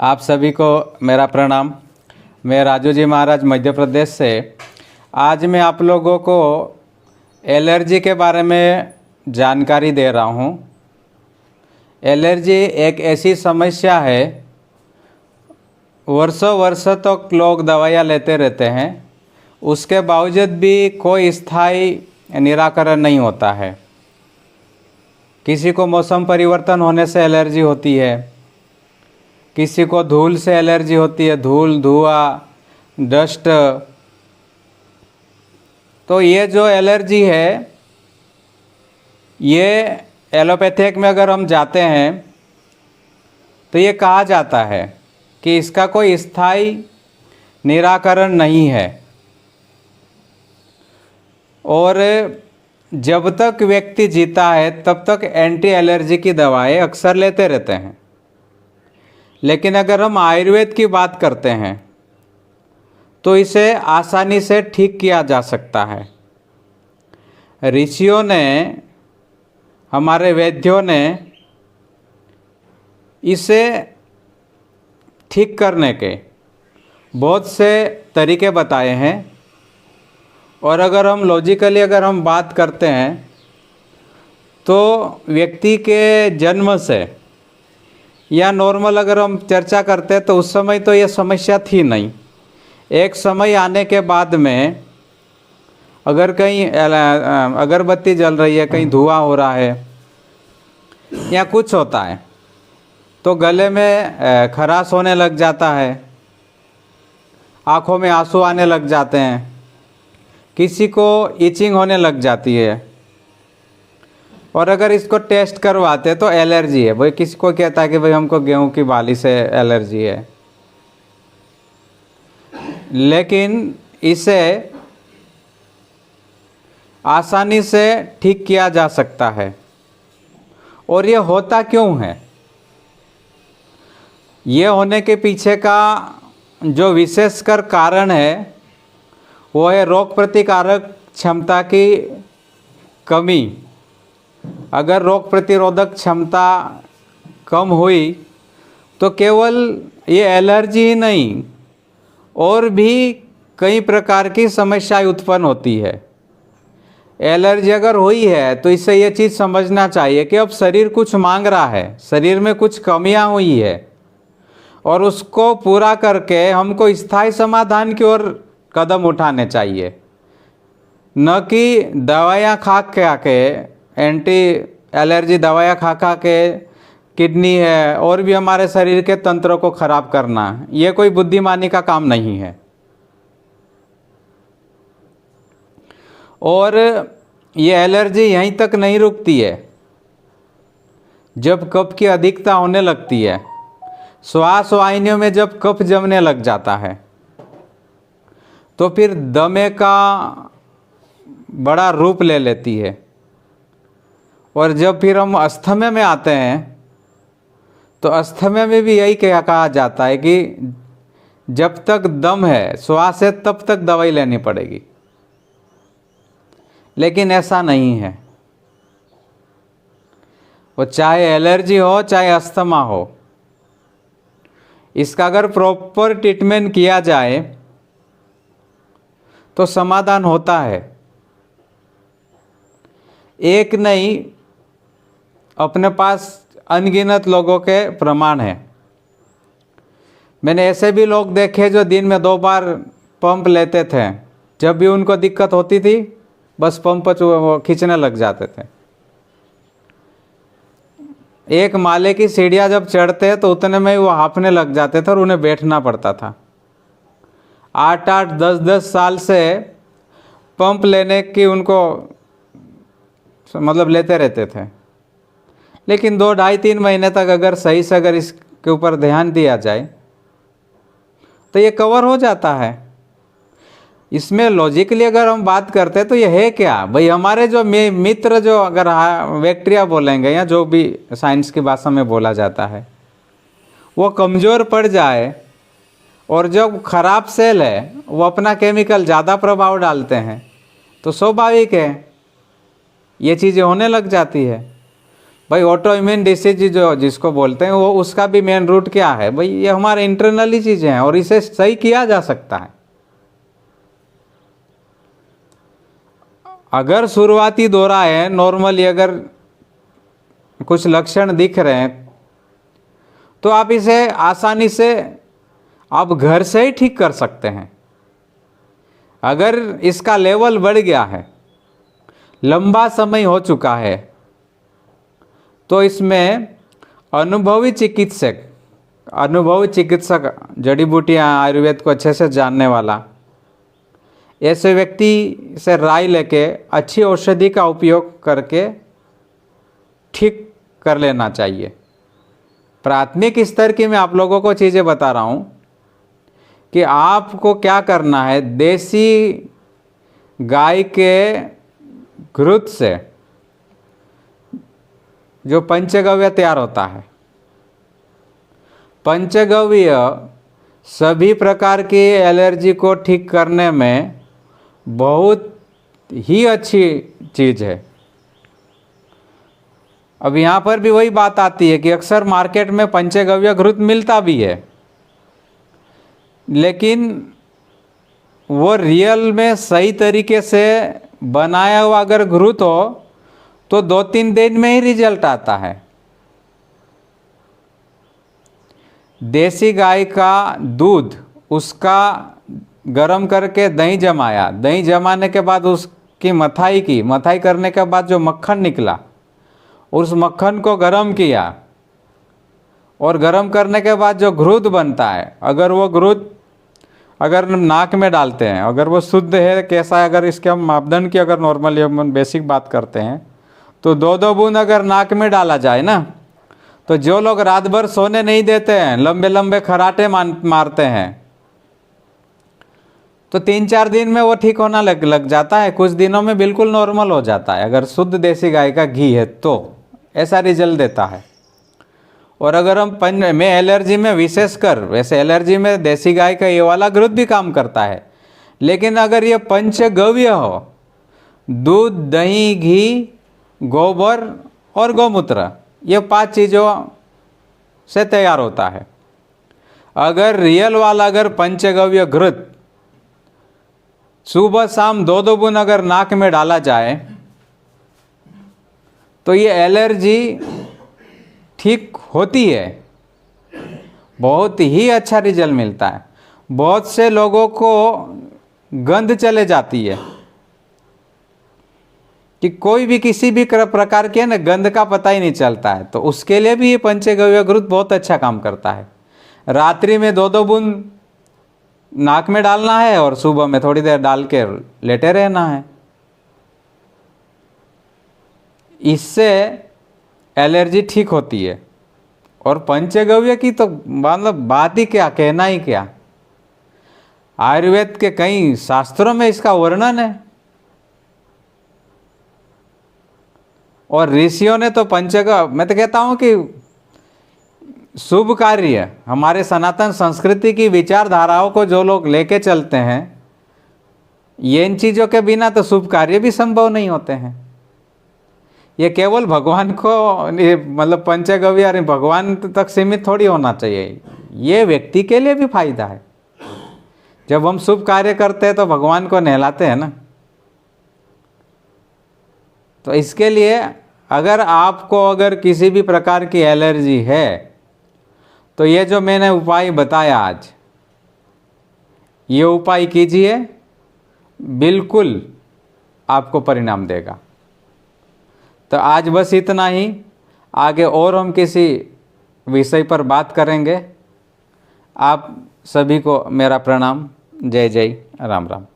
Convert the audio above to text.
आप सभी को मेरा प्रणाम। मैं राजू जी महाराज मध्य प्रदेश से। आज मैं आप लोगों को एलर्जी के बारे में जानकारी दे रहा हूँ। एलर्जी एक ऐसी समस्या है, वर्षों वर्षों तक लोग दवाइयाँ लेते रहते हैं, उसके बावजूद भी कोई स्थायी निराकरण नहीं होता है। किसी को मौसम परिवर्तन होने से एलर्जी होती है, किसी को धूल से एलर्जी होती है, धूल, धुआं, डस्ट। तो ये जो एलर्जी है, ये एलोपैथिक में अगर हम जाते हैं तो ये कहा जाता है कि इसका कोई स्थायी निराकरण नहीं है और जब तक व्यक्ति जीता है तब तक एंटी एलर्जी की दवाएं अक्सर लेते रहते हैं। लेकिन अगर हम आयुर्वेद की बात करते हैं तो इसे आसानी से ठीक किया जा सकता है। ऋषियों ने, हमारे वैद्यों ने इसे ठीक करने के बहुत से तरीके बताए हैं। और अगर हम लॉजिकली हम बात करते हैं तो व्यक्ति के जन्म से या नॉर्मल अगर हम चर्चा करते हैं तो उस समय तो ये समस्या थी नहीं। एक समय आने के बाद में अगर कहीं अगरबत्ती जल रही है, कहीं धुआं हो रहा है या कुछ होता है तो गले में खराश होने लग जाता है, आँखों में आंसू आने लग जाते हैं, किसी को इचिंग होने लग जाती है। और अगर इसको टेस्ट करवाते तो एलर्जी है। भाई किसी को कहता है कि भाई हमको गेहूं की बाली से एलर्जी है, लेकिन इसे आसानी से ठीक किया जा सकता है। और ये होता क्यों है? ये होने के पीछे का जो विशेषकर कारण है वो है रोग प्रतिकारक क्षमता की कमी। अगर रोग प्रतिरोधक क्षमता कम हुई तो केवल ये एलर्जी ही नहीं, और भी कई प्रकार की समस्याएं उत्पन्न होती है। एलर्जी अगर हुई है तो इससे ये चीज़ समझना चाहिए कि अब शरीर कुछ मांग रहा है, शरीर में कुछ कमियां हुई है और उसको पूरा करके हमको स्थायी समाधान की ओर कदम उठाने चाहिए, न कि दवाइयाँ खा के एंटी एलर्जी दवाइयाँ खा के किडनी है और भी हमारे शरीर के तंत्रों को खराब करना। ये कोई बुद्धिमानी का काम नहीं है। और ये एलर्जी यहीं तक नहीं रुकती है। जब कफ की अधिकता होने लगती है, श्वास वाहिनियों में जब कफ जमने लग जाता है तो फिर दमे का बड़ा रूप ले लेती है। और जब फिर हम अस्थमा में आते हैं तो अस्थमा में भी यही कहा जाता है कि जब तक दम है, श्वास है, तब तक दवाई लेनी पड़ेगी। लेकिन ऐसा नहीं है। वो चाहे एलर्जी हो चाहे अस्थमा हो, इसका अगर प्रॉपर ट्रीटमेंट किया जाए तो समाधान होता है। एक नहीं, अपने पास अनगिनत लोगों के प्रमाण हैं। मैंने ऐसे भी लोग देखे जो दिन में 2 बार पंप लेते थे, जब भी उनको दिक्कत होती थी बस पंप वो खींचने लग जाते थे। एक माले की सीढ़ियाँ जब चढ़ते तो उतने में ही वो हांफने लग जाते थे और उन्हें बैठना पड़ता था। 8-8, 10-10 साल से पंप लेने की उनको लेते रहते थे। लेकिन 2, 2.5, 3 महीने तक अगर सही से अगर इसके ऊपर ध्यान दिया जाए तो ये कवर हो जाता है। इसमें लॉजिकली अगर हम बात करते हैं तो ये है क्या? भाई हमारे जो मित्र, जो अगर बैक्टीरिया बोलेंगे या जो भी साइंस की भाषा में बोला जाता है, वो कमज़ोर पड़ जाए और जो खराब सेल है वो अपना केमिकल ज़्यादा प्रभाव डालते हैं तो स्वाभाविक है ये चीज़ें होने लग जाती है। भाई ऑटो इम्यून डिसीज जो जिसको बोलते हैं वो उसका भी मेन रूट क्या है भाई, ये हमारे इंटरनली चीज़ें हैं और इसे सही किया जा सकता है। अगर शुरुआती दौरा है, नॉर्मली अगर कुछ लक्षण दिख रहे हैं तो आप इसे आसानी से आप घर से ही ठीक कर सकते हैं। अगर इसका लेवल बढ़ गया है, लंबा समय हो चुका है, तो इसमें अनुभवी चिकित्सक जड़ी बूटियाँ आयुर्वेद को अच्छे से जानने वाला, ऐसे व्यक्ति से राय लेके अच्छी औषधि का उपयोग करके ठीक कर लेना चाहिए। प्राथमिक स्तर की मैं आप लोगों को चीज़ें बता रहा हूँ कि आपको क्या करना है। देसी गाय के घृत से जो पंचगव्य तैयार होता है, पंचगव्य सभी प्रकार की एलर्जी को ठीक करने में बहुत ही अच्छी चीज़ है। अब यहाँ पर भी वही बात आती है कि अक्सर मार्केट में पंचगव्य घृत मिलता भी है, लेकिन वो रियल में सही तरीके से बनाया हुआ अगर घृत हो तो 2-3 दिन में ही रिजल्ट आता है। देसी गाय का दूध उसका गरम करके दही जमाया, दही जमाने के बाद उसकी मथाई की, मथाई करने के बाद जो मक्खन निकला उस मक्खन को गरम किया और गरम करने के बाद जो घृत बनता है, अगर वो घृत अगर नाक में डालते हैं, अगर वो शुद्ध है कैसा है, अगर इसके हम मापदंड की अगर नॉर्मली हम बेसिक बात करते हैं तो 2-2 बूंद अगर नाक में डाला जाए ना, तो जो लोग रात भर सोने नहीं देते हैं, लंबे लंबे खराटे मारते हैं, तो 3-4 दिन में वो ठीक होना लग जाता है। कुछ दिनों में बिल्कुल नॉर्मल हो जाता है अगर शुद्ध देसी गाय का घी है तो ऐसा रिजल्ट देता है। और अगर हम में एलर्जी में विशेषकर, वैसे एलर्जी में देसी गाय का ये वाला घृत भी काम करता है, लेकिन अगर ये पंचगव्य हो, दूध, दही, घी, गोबर और गौमूत्र, ये 5 चीज़ों से तैयार होता है। अगर रियल वाला अगर पंचगव्य घृत सुबह शाम 2-2 बूंद अगर नाक में डाला जाए तो ये एलर्जी ठीक होती है, बहुत ही अच्छा रिजल्ट मिलता है। बहुत से लोगों को गंध चले जाती है कि कोई भी किसी भी प्रकार के ना गंध का पता ही नहीं चलता है, तो उसके लिए भी ये पंचगव्य घृत बहुत अच्छा काम करता है। रात्रि में 2-2 बूंद नाक में डालना है और सुबह में थोड़ी देर डाल के लेटे रहना है। इससे एलर्जी ठीक होती है। और पंचगव्य की तो मतलब बात ही क्या, कहना ही क्या, आयुर्वेद के कई शास्त्रों में इसका वर्णन है। और ऋषियों ने तो मैं तो कहता हूँ कि शुभ कार्य, हमारे सनातन संस्कृति की विचारधाराओं को जो लोग लेके चलते हैं, ये इन चीज़ों के बिना तो शुभ कार्य भी संभव नहीं होते हैं। ये केवल भगवान को मतलब पंचगव्य भगवान तक सीमित थोड़ी होना चाहिए, ये व्यक्ति के लिए भी फायदा है। जब हम शुभ कार्य करते हैं तो भगवान को नहलाते हैं ना। तो इसके लिए अगर आपको अगर किसी भी प्रकार की एलर्जी है तो ये जो मैंने उपाय बताया आज, ये उपाय कीजिए, बिल्कुल आपको परिणाम देगा। तो आज बस इतना ही, आगे और हम किसी विषय पर बात करेंगे। आप सभी को मेरा प्रणाम। जय जय राम राम।